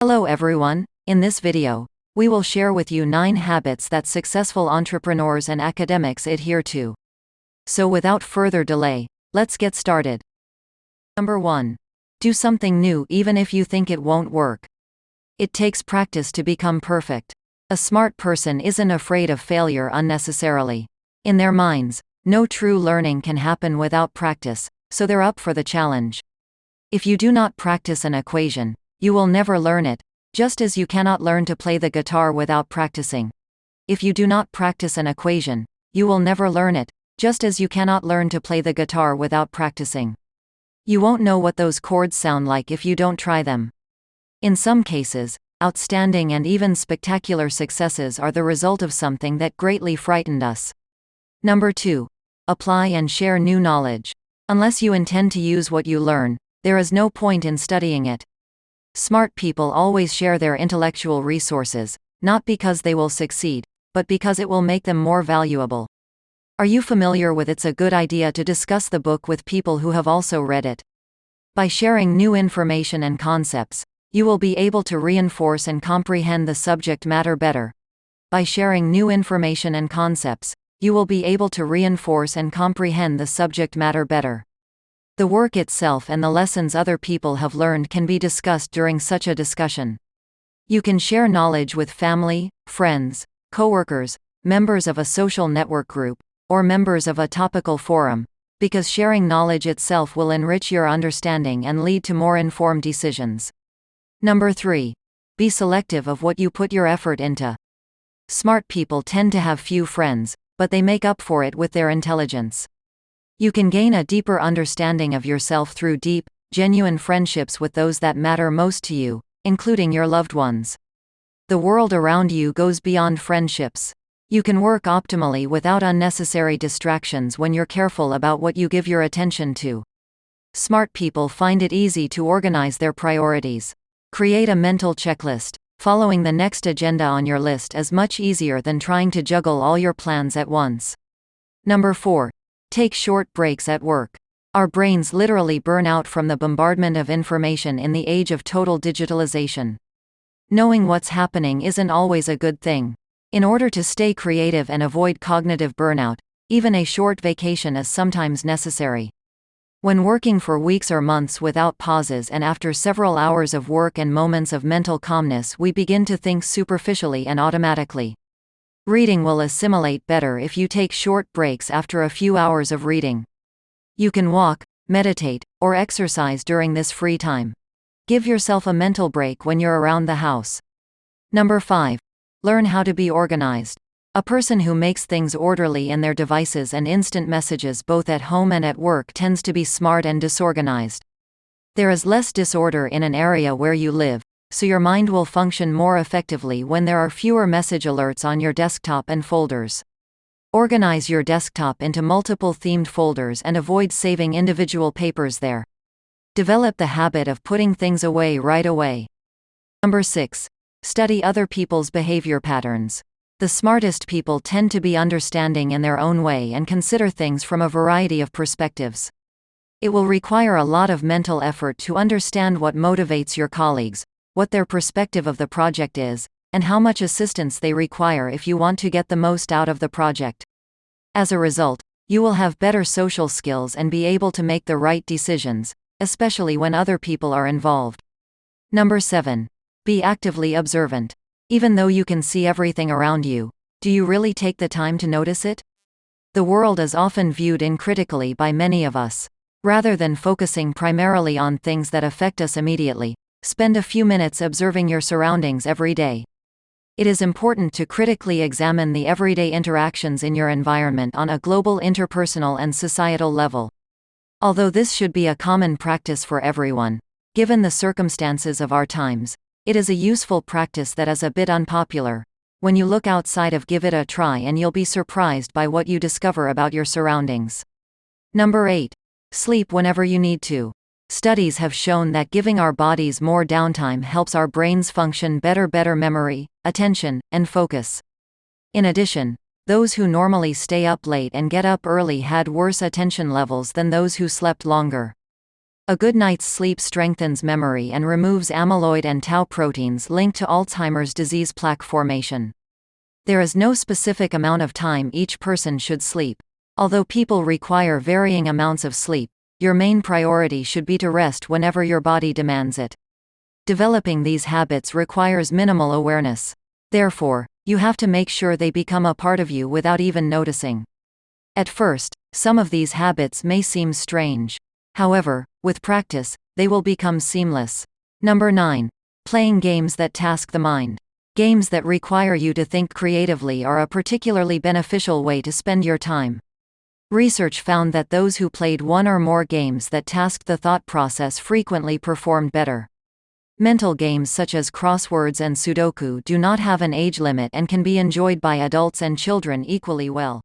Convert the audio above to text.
Hello everyone, in this video, we will share with you 9 habits that successful entrepreneurs and academics adhere to. So without further delay, let's get started. Number 1. Do something new even if you think it won't work. It takes practice to become perfect. A smart person isn't afraid of failure unnecessarily. In their minds, no true learning can happen without practice, so they're up for the challenge. If you do not practice an equation, you will never learn it, just as you cannot learn to play the guitar without practicing. If you do not practice an equation, you will never learn it, just as you cannot learn to play the guitar without practicing. You won't know what those chords sound like if you don't try them. In some cases, outstanding and even spectacular successes are the result of something that greatly frightened us. Number 2. Apply and share new knowledge. Unless you intend to use what you learn, there is no point in studying it. Smart people always share their intellectual resources, not because they will succeed, but because it will make them more valuable. Are you familiar with It's a Good Idea to discuss the book with people who have also read it? By sharing new information and concepts, you will be able to reinforce and comprehend the subject matter better. By sharing new information and concepts, you will be able to reinforce and comprehend the subject matter better. The work itself and the lessons other people have learned can be discussed during such a discussion. You can share knowledge with family, friends, coworkers, members of a social network group, or members of a topical forum, because sharing knowledge itself will enrich your understanding and lead to more informed decisions. Number 3. Be selective of what you put your effort into. Smart people tend to have few friends, but they make up for it with their intelligence. You can gain a deeper understanding of yourself through deep, genuine friendships with those that matter most to you, including your loved ones. The world around you goes beyond friendships. You can work optimally without unnecessary distractions when you're careful about what you give your attention to. Smart people find it easy to organize their priorities. Create a mental checklist. Following the next agenda on your list is much easier than trying to juggle all your plans at once. Number 4. Take short breaks at work. Our brains literally burn out from the bombardment of information in the age of total digitalization. Knowing what's happening isn't always a good thing. In order to stay creative and avoid cognitive burnout, even a short vacation is sometimes necessary. When working for weeks or months without pauses and after several hours of work and moments of mental calmness, we begin to think superficially and automatically. Reading will assimilate better if you take short breaks after a few hours of reading. You can walk, meditate, or exercise during this free time. Give yourself a mental break when you're around the house. Number 5. Learn how to be organized. A person who makes things orderly in their devices and instant messages both at home and at work tends to be smart and disorganized. There is less disorder in an area where you live, so your mind will function more effectively when there are fewer message alerts on your desktop and folders. Organize your desktop into multiple themed folders and avoid saving individual papers there. Develop the habit of putting things away right away. Number 6. Study other people's behavior patterns. The smartest people tend to be understanding in their own way and consider things from a variety of perspectives. It will require a lot of mental effort to understand what motivates your colleagues, what their perspective of the project is, and how much assistance they require if you want to get the most out of the project. As a result, you will have better social skills and be able to make the right decisions, especially when other people are involved. Number 7. Be actively observant. Even though you can see everything around you, do you really take the time to notice it? The world is often viewed uncritically by many of us. Rather than focusing primarily on things that affect us immediately, spend a few minutes observing your surroundings every day. It is important to critically examine the everyday interactions in your environment on a global interpersonal and societal level. Although this should be a common practice for everyone, given the circumstances of our times, it is a useful practice that is a bit unpopular. When you look outside of Give it a try and you'll be surprised by what you discover about your surroundings. Number 8. Sleep whenever you need to. Studies have shown that giving our bodies more downtime helps our brains function better memory, attention, and focus. In addition, those who normally stay up late and get up early had worse attention levels than those who slept longer. A good night's sleep strengthens memory and removes amyloid and tau proteins linked to Alzheimer's disease plaque formation. There is no specific amount of time each person should sleep. Although people require varying amounts of sleep, your main priority should be to rest whenever your body demands it. Developing these habits requires minimal awareness. Therefore, you have to make sure they become a part of you without even noticing. At first, some of these habits may seem strange. However, with practice, they will become seamless. Number 9. Playing games that task the mind. Games that require you to think creatively are a particularly beneficial way to spend your time. Research found that those who played one or more games that tasked the thought process frequently performed better. Mental games such as crosswords and Sudoku do not have an age limit and can be enjoyed by adults and children equally well.